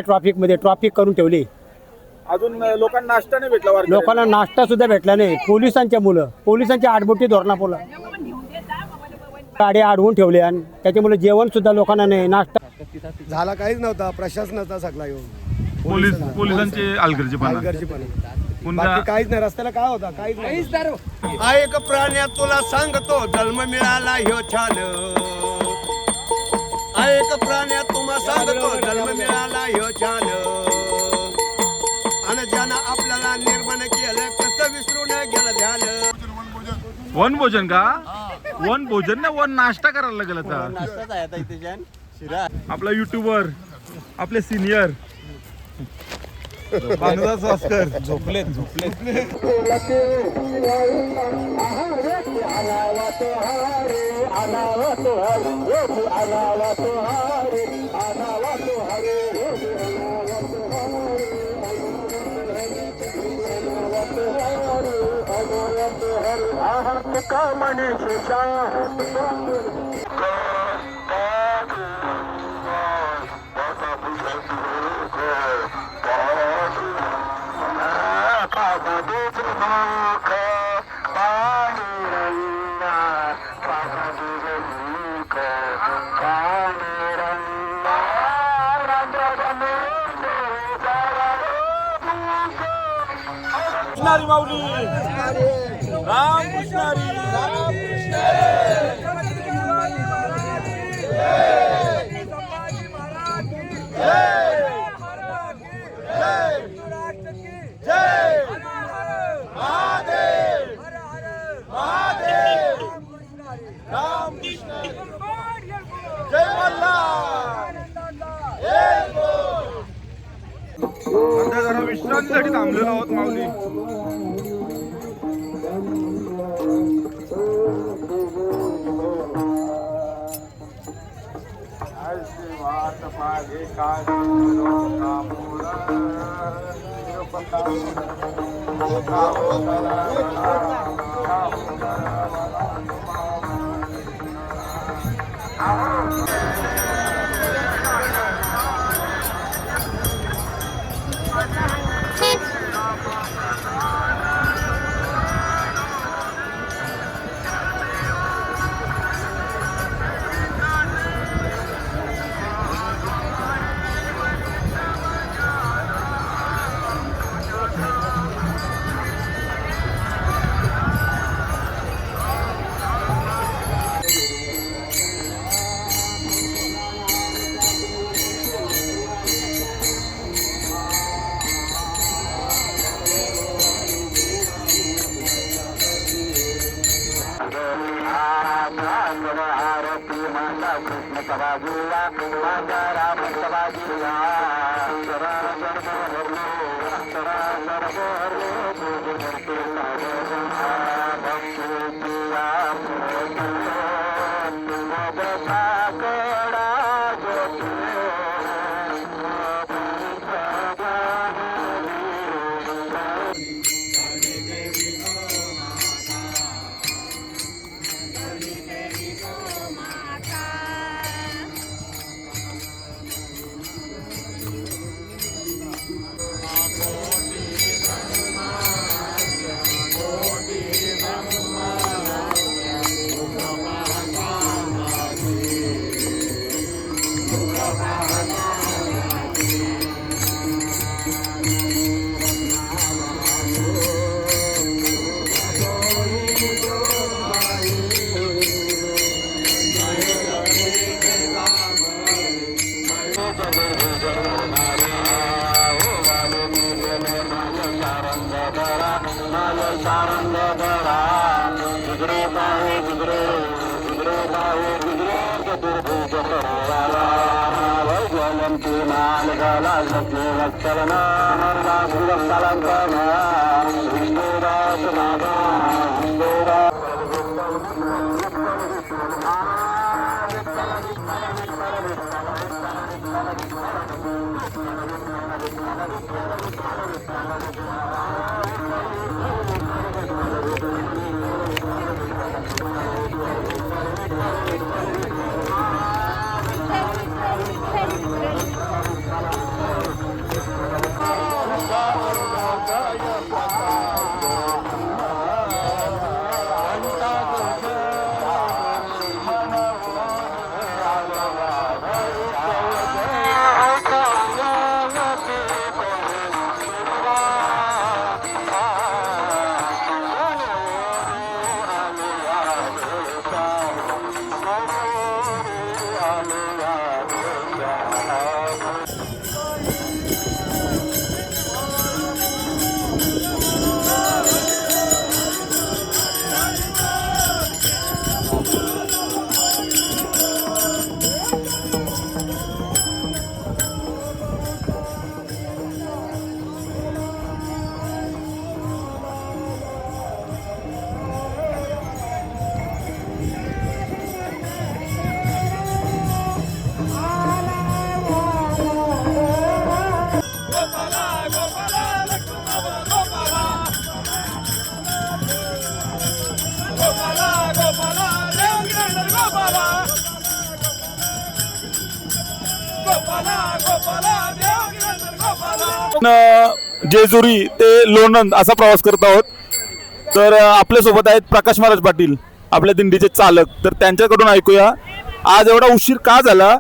ट्रॉफिकमध्ये traffic करून ठेवली. अजून लोकांना नाश्ता नाही भेटला वारकऱ्यांना. लोकांना नाश्ता सुद्धा भेटला नाही. पोलिसांच्या आडबोटी धोरणापोला गाडी अडवून ठेवली आणि त्याच्यामुळे जेवण सुद्धा लोकांना नाही, नाश्ता झाला काहीच नव्हता. प्रशासनाचा सगळा येऊन पोलिसांचे अलगर्जीपणा. बाकी काहीच नाही. रस्त्याला काय होता काहीच नाही. ऐक प्राण्या तुला सांगतो जन्म मिळाला ह्यो छान. ऐक प्राण्या तुम्हा सांगतो जन्म मिळाला ह्यो छान. आणि ज्यानं आपल्याला निर्माण केलं कसं विसरून गेलं ध्यान. वन भोजन का? वन भोजन ना वन नाश्ता करायला लागेल आता. आपला युट्यूबर आपले सिनियर भानुदास वास्कर झोपलेत. कृष्णारी माऊली राम कृष्णारी सध्या जरा विश्रांतीसाठी थांबलेलो आहोत माऊली. जेजुरी ते लोणंद असा प्रवास करत आहोत. तर आपल्यासोबत आहेत प्रकाश महाराज पाटील, आपल्या दिंडीचे चालक. तर त्यांच्याकडून ऐकूया आज एवढा उशीर का झाला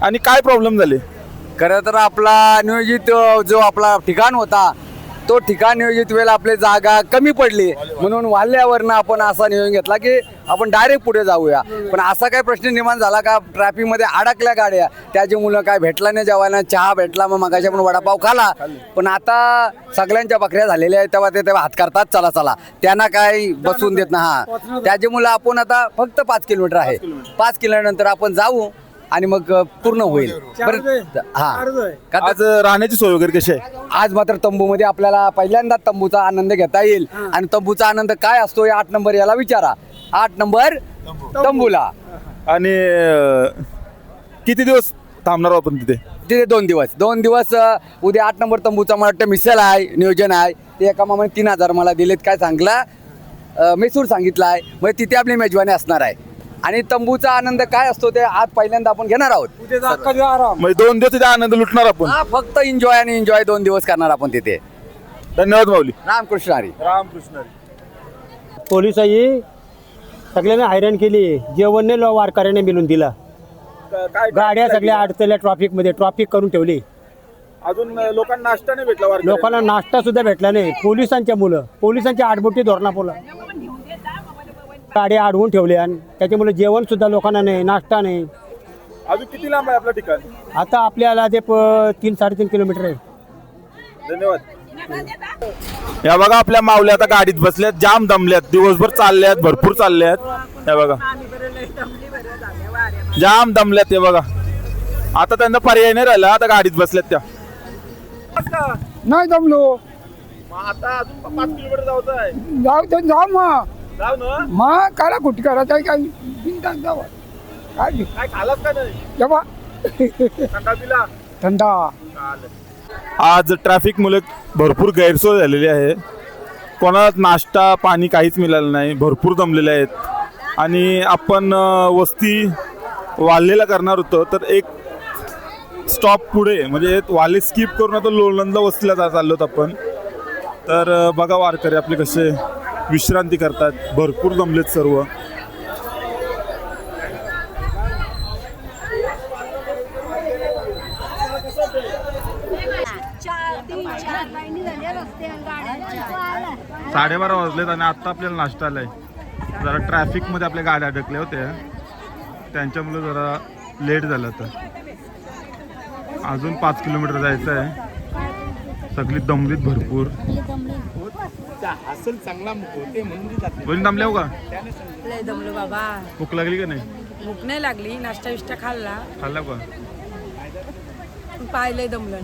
आणि काय प्रॉब्लेम झाले. खरं तर आपला नियोजित जो आपला ठिकाण होता तो ठिकाण नियोजित वेळेला आपली जागा कमी पडली, म्हणून वाल्ल्यावरनं आपण असा निर्णय घेतला की आपण डायरेक्ट पुढे जाऊया. पण असा काय प्रश्न निर्माण झाला का ट्रॅफिकमध्ये अडकल्या गाड्या, त्याची मुलं काय भेटला नाही जेवायला, चहा भेटला, मग मगाशी आपण वडापाव खाला. पण आता सगळ्यांच्या बकऱ्या झालेल्या आहेत, तेव्हा ते हात करतात चला चला, त्यांना काय बसून देत ना. हा त्याची मुलं आपण आता फक्त 5 किलोमीटर आहे, 5 किलोमीटर आपण जाऊ आणि मग पूर्ण होईल. हा आज राहण्याची सोय वगैरे कशी आहे. आज मात्र तंबूमध्ये आपल्याला पहिल्यांदा तंबूचा आनंद घेता येईल. आणि तंबूचा आनंद काय असतो या 8 नंबर याला विचारा. 8 नंबर तंबूला. आणि किती दिवस थांबणार आपण तिथे. तिथे 2 दिवस. उद्या 8 नंबर तंबूचा मला वाटतं मिसल आहे, नियोजन आहे. ते एका मामाने 3000 मला दिलेत. काय सांगला मैसूर सांगितलं आहे, मग तिथे आपली मेजवानी असणार आहे. आणि तंबूचा आनंद काय असतो ते आज पहिल्यांदा आपण घेणार आहोत. म्हणजे 2 दिवस तिथे आनंद लुटणार आपण. हा फक्त एन्जॉय आणि एन्जॉय 2 दिवस करणार आपण तिथे. धन्यवाद माऊली. रामकृष्ण हरी. रामकृष्ण. पोलिसांनी सगळ्यांना हैराण केली. जेवण नाही वारकऱ्याने मिळून दिला. गाड्या सगळ्या अडचल्या ट्रॉफिकमध्ये, ट्रॉफिक करून ठेवली. अजून लोकांना नाश्ता नाही भेटला. लोकांना नाश्ता सुद्धा भेटला नाही. पोलिसांच्या मुलं, पोलिसांच्या आडबोटी धोरणापोला गाड्या अडवून ठेवल्या आणि त्याच्यामुळे जेवण सुद्धा लोकांना नाही, नाश्ता नाही. अजून किती लांब आहे आपलं ठिकाण. आता आपल्याला ते 3-3.5 किलोमीटर आहे. धन्यवाद. या बघा आपल्या माऊल्या आता गाडीत बसल्यात, जाम दमल्यात, दिवसभर चालल्यात, भरपूर चालल्यात. हे बघा जाम दमल्यात. हे बघा आता त्यांना पर्याय नाही राहिला, आता गाडीत बसल्यात त्या. नाही जमलो. आता अजून 5 किलोमीटर जायचं आहे. जाऊ मग. जाऊ ना. मग काला कुठे करायचं आहे काही बिनधास्त जावं. काय काय खालास का नाही. जेव्हा थंडा पिला. थंडा. आज ट्रॅफिक मुळे भरपूर गैरसोय झालेली आहे. कोणाला नाश्ता पाणी काहीच मिळालं नाही, भरपूर दमलेले आहेत. आणि आपण वस्ती वाल्हेला करणार होतो, तर एक स्टॉप पुढे म्हणजे वाल्हे स्किप करून आता लोणंदला वस्तीला चाललो होतो आपण. तर बघा वारकरी आपले कसे विश्रांती करतात, भरपूर दमलेत सर्व. साडेबारा वाजलेत आणि आता आपल्याला नाश्ता आलाय. जरा ट्रॅफिक मध्ये आपल्या गाड्या अडकल्या होत्या, त्यांच्यामुळे जरा लेट झालं. तर अजून 5 किलोमीटर जायचं आहे. सगळी दमलीत भरपूर. कोणी दमल्या हो का. दमलो बाबा. भूक लागली का नाही. भूक नाही लागली, नाश्ता विष्टा खाल्ला का पाहिलंय दमलं.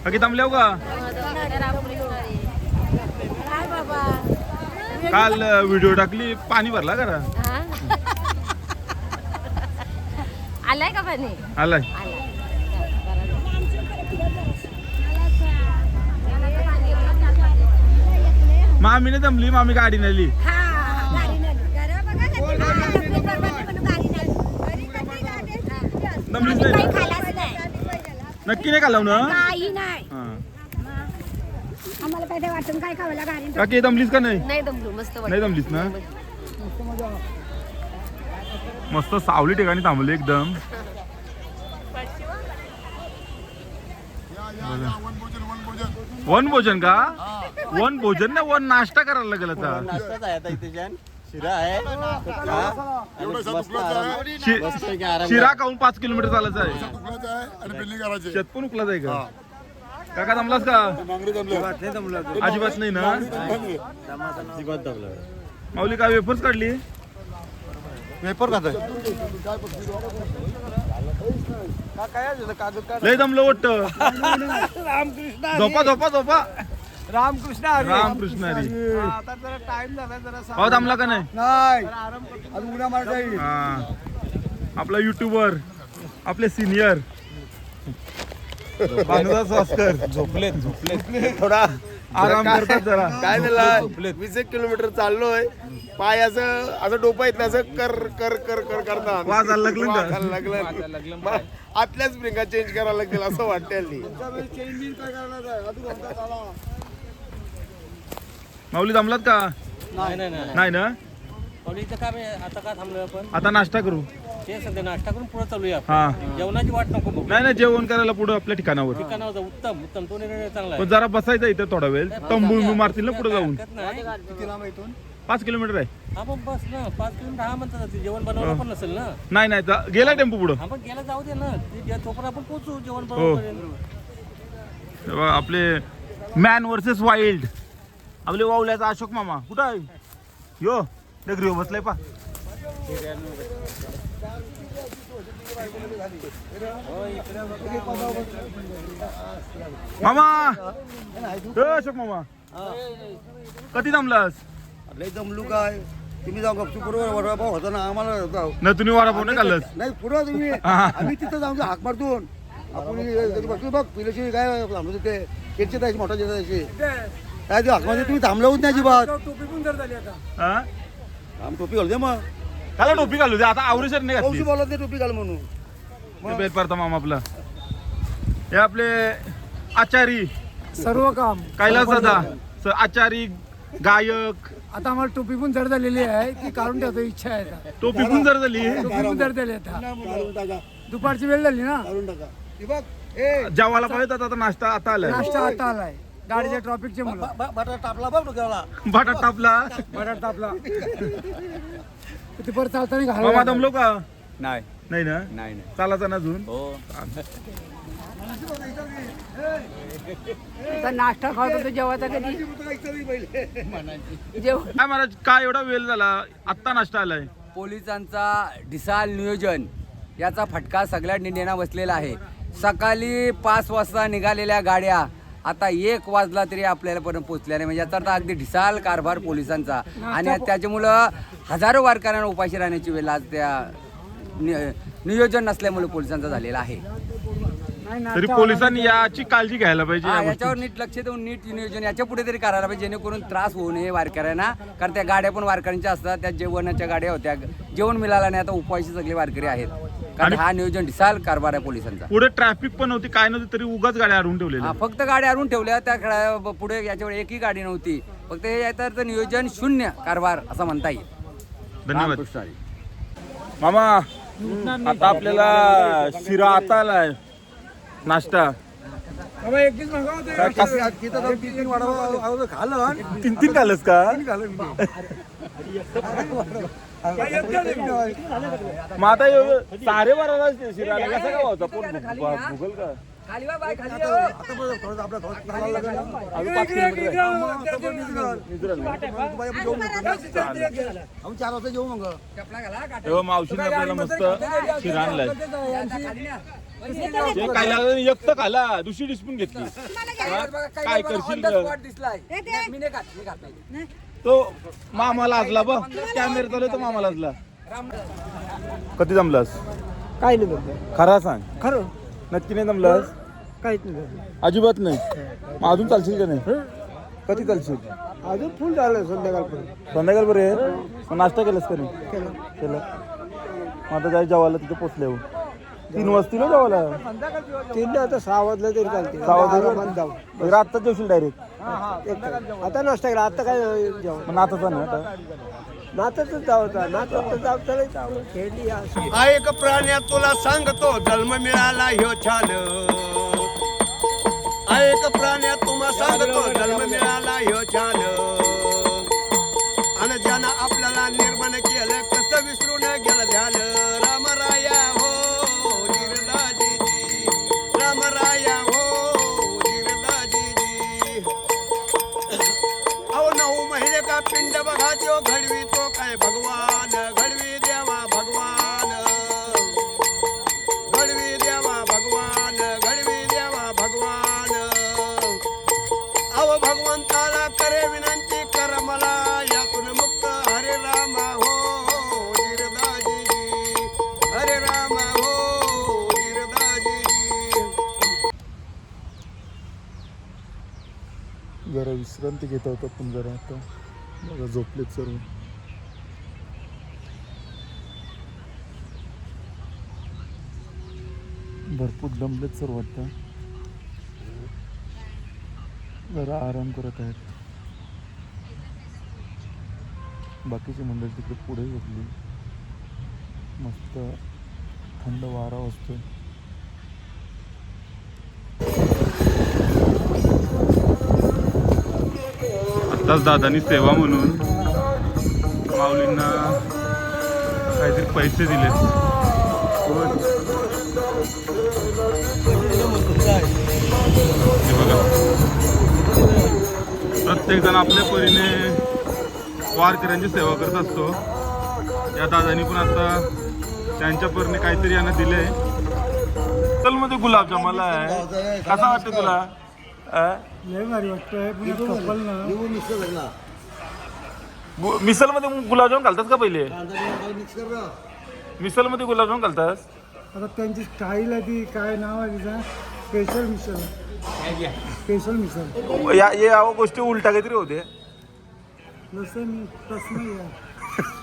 बाकी दमल्या हो का. काल व्हिडिओ टाकली, पाणी भरला करा. आलाय का पाणी. आलाय. मामीने दमली, मामी गाडी नेली. दमलीच नाही. नक्की नाही खाल्ला ना. आम्हाला काय वाटून काय खावला गाडी. काकी दमलीस का नाही. नाही दमलो. मस्त नाही दमलीस ना. मस्त सावली ठिकाणी थांबले एकदम. वन भोजन का. वन भोजन ना, वन नाश्ता करायला लागेल आता. नाश्ताच आहे आता इथे छान. शिरा आहे. शिरा खाऊन 5 किलोमीटर चालायचं आहे. शेत पण उकला जाय का. काका जमलास का अजिबात नाही ना माऊली काय वेफर्स काढली पेपर खात लय जमलं वाटत झोपा झोपा झोपा रामकृष्ण रामकृष्ण हरी आता जरा टाइम झाला जरा पाव जमला का नाही नाही अजून उड्या मारता येईल हा आपला युट्यूबर आपले सिनियर भानुदास वास्कर झोपले थोडा आराम करतात जरा काय झालं 20 किलोमीटर चाललोय पाय असं डोपा येत असं कर कर कर कर करतात वाजायला लागलं का? वाजायला लागलं आतल्याच स्प्रिंगा चेंज करायला लागतील असं वाटतं माऊली जमलात का नाही ना कॉलेजचं काम आहे आता का थांबलोय आपण आता नाश्ता करू ते सध्या नाश्ता करून पुढे चालूया हा जेवणाची वाट नको बघू नाही नाही जेवण करायला पुढे आपल्या ठिकाणावर ठिकाणावर जाऊ. उत्तम उत्तम तो निर्णय चांगला पण आहे जरा बसायचं इथं थोडा वेळ तंबू मारतील ना पुढे जाऊन हरकत नाही 5 किलोमीटर आहे हा मग बस ना 5 किलोमीटर हा म्हणतात ते जेवण बनवलं पण नसेल ना नाही नाही गेला टेम्पो पुढं हा मग गेला जाऊ दे ना तोपर्यंत आपण पोहोचू जेवण हो. बनवपर्यंत तेव्हा आपले मॅन वर्सेस वाईल्ड आपले वावल्याचा अशोक मामा कुठं आहे यो डगरी हो बसलाय पा मामा अशोक मामा कधी जमलास लय जमलू काय तुम्ही जाऊ गपचूप बरोबर वडापाव होता ना आम्हाला जाऊ न तुम्ही वारापाव नाही खाल्लंस नाही पुढं तुम्ही आम्ही तिथं जाऊन हाक मारतून आपण बसलो बघ पिल्याशी काय थांबलो ते केकचे जायची मोठा जायची काय ते हाक मारते तुम्ही थांबलाच नाही अजिबात हा? आम टोपी घालते मग त्याला टोपी घालू दे आता आवरेशर नाही पाऊस घातली बोलत नाही टोपी घाल म्हणून ते बेल पारता मामा आपला हे आपले आचारी सर्व काम कैलास दादा आचारी गायक आता आम्हाला टोपी पण जड झालेली आहे ती काढून ठेवतो इच्छा आहे आता. टोपी पण जर झाली टोपी पण जड झाली आता काढून टाका दुपारची वेळ झाली ना काढून टाका हे बघ ए जेवायला पाहिजे आता नाश्ता आता आलाय नाश्ता आता आलाय गाडीच्या ट्रॉफिकचे मुलं बटाटा टापला बघ डोक्याला बटाटा टापला बटाट तापला ते परत चालताना मामा घालवा दमलो का नाही नाही ना नाही चालायचा ना अजून आता नाश्ता खात होतो जेवायचा कधी जेवण काय महाराज काय एवढा वेळ झाला आत्ता नाश्ता आलाय पोलिसांचा ढिसाळ नियोजन याचा फटका सगळ्या दिंड्यांना बसलेला आहे. सकाळी 5 वाजता निघालेल्या गाड्या आता 1 वाजला तरी आपल्याला पर्यंत पोहोचल्या नाही. म्हणजे याचा अर्थ अगदी ढिसाळ कारभार पोलिसांचा आणि त्याच्यामुळं हजारो वारकऱ्यांना उपाशी राहण्याची वेळ आज त्या नियोजन नसल्यामुळे पोलिसांचा झालेला आहे. तरी पोलिसांनी याची काळजी घ्यायला पाहिजे या याच्यावर गोष्टीची. नीट लक्ष देऊन नीट नियोजन याच्या पुढे तरी करायला पाहिजे जेणेकरून त्रास होऊ नये वारकऱ्यांना. कारण त्या गाड्या पण वारकऱ्यांच्या असतात त्या जेवणाच्या गाड्या होत्या जेवण मिळालं नाही आता उपाशी सगळे वारकरी आहेत. कारण हा नियोजन ढिसाळ कारभार आहे पोलिसांचा. पुढे ट्रॅफिक पण होती काय नव्हती तरी उगाच गाड्या अडवून ठेवलेल्या फक्त गाड्या आणून ठेवल्या त्या पुढे याच्यावर एकही गाडी नव्हती. फक्त हे याचा नियोजन शून्य कारभार असं म्हणता येईल. धन्यवाद रामकृष्ण हरी. मामा आता आपल्याला शिरा आता आलाय नाश्ता एकटीच मागवते. तिथं जाऊन 3 वडापाव खाल्लं 3 खाल्लंस का मग आता सारे बाराला शिरा आला कसा का होता पोट भुगल का खाली वा बाय, खाली आता बघ, थोडं आपलं थोडं चालायला लागलं. अजून 5 किलोमीटर आहे. आपण 4 वाजता जेऊ मग तेव्हा मावशीने आपल्याला मस्त शिरा आणलाय हे काय लागलं एक तर खाला दुसरी डिस्पून घेतली काय करशील ग? दिसलाय मी नाही खात, मी खात नाही. तो मामा लाजला बघ कॅमेरा चालू तो मामा लाजला कधी जमलास काय नाही बघ खरा सांग खरं नक्की नाही जमलास काहीच नाही अजिबात नाही मग अजून चालशील का नाही कधी चालशील अजून फुल झालं संध्याकाळपर्यंत संध्याकाळपर्यंत मग नाश्ता केलास का नाही केला मग आता जाय जेवायला तिथे पोचले 3 वाजतील ना जेवायला 3 आता 6 वाजलं तरी चालते 6 वाजता बंद जाऊ वगैरे आत्ताच जेवशील डायरेक्ट आता नाश्ता केला आता काय जेवण मग नाताचा ना आता नात्यातच जावता नात्यात जाऊ खेळली ऐक प्राण्या तुला सांगतो जन्म मिळाला ह्यो छान ऐक प्राण्या तुम्हा सांगतो जन्म मिळाला ह्यो छान आणि ज्यानं आपल्याला निर्माण केलं कसं विसरून गेलं ध्यान रामराया हो निर्दाजी रामराया हो निर्दाजी त्यो घडवी तो काय भगवान घडवी देवा भगवान घडवी देवा भगवान घडवी देवा भगवान अव भगवंताला करे विनंती कर मला यातून मुक्त हरे रामा हो धीरदाजी हरे रामा हो धीरदाजी जरा विश्रांती घेत आहोत आपण जरा आता बघा झोपलेत सर्व भरपूर दमलेत सर्व वाटतं जरा आराम करत आहेत बाकीची मंडळी तिकडे पुढे झोपली मस्त थंड वारा असतो आत्ताच दादानी सेवा म्हणून माऊलींना काहीतरी पैसे दिले बघा प्रत्येक जण आपल्या परीने वारकऱ्यांची सेवा करत असतो या दादानी पण आता त्यांच्या परीने काहीतरी यांना दिले चल मध्ये गुलाबजामाला आहे कसा वाटतं तुला मिसल मध्ये गुलाबजाम घालतात का पहिले मिसल मध्ये गुलाबजाम घालतात आता त्यांची स्टाईल आहे ती काय नाव आहे तिचा स्पेशल मिसल स्पेशल मिसल या गोष्टी उलटा काहीतरी होते तसं नाही आहे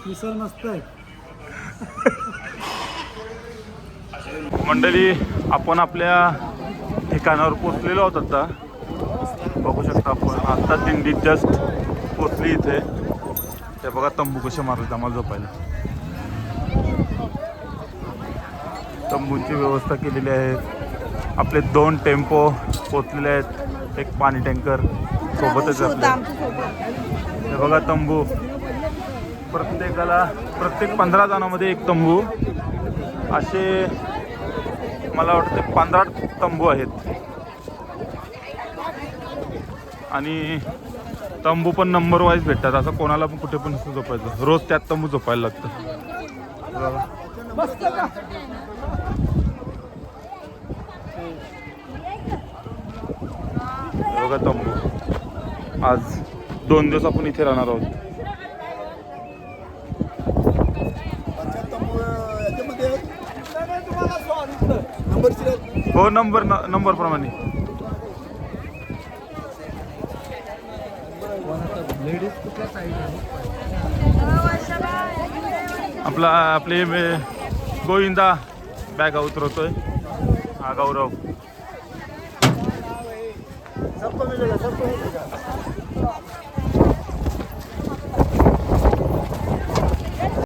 मिसल मस्त आहे मंडळी आपण आपल्या ठिकाणावर पोचलेलो आहोत आता बघू शकता आपण आता दिंडीत जस्ट पोचली इथे ते बघा तंबू कसे मारले आम्हाला झोपायला तंबूंची व्यवस्था केलेली आहे आपले 2 टेम्पो पोचलेले आहेत एक पाणी टँकर सोबतच आपले हे बघा तंबू प्रत्येक 15 जणांमध्ये एक तंबू असे मला वाटतं 15 तंबू आहेत आणि तंबू पण नंबर वाईज भेटतात असं कोणाला पण कुठे पण झोपायचं रोज त्यात तंबू झोपायला लागतं बघा तंबू आज 2 दिवस आपण इथे राहणार आहोत हो नंबर प्रमाणे आपले गोविंदा बॅग उतरवतोय हा गौरव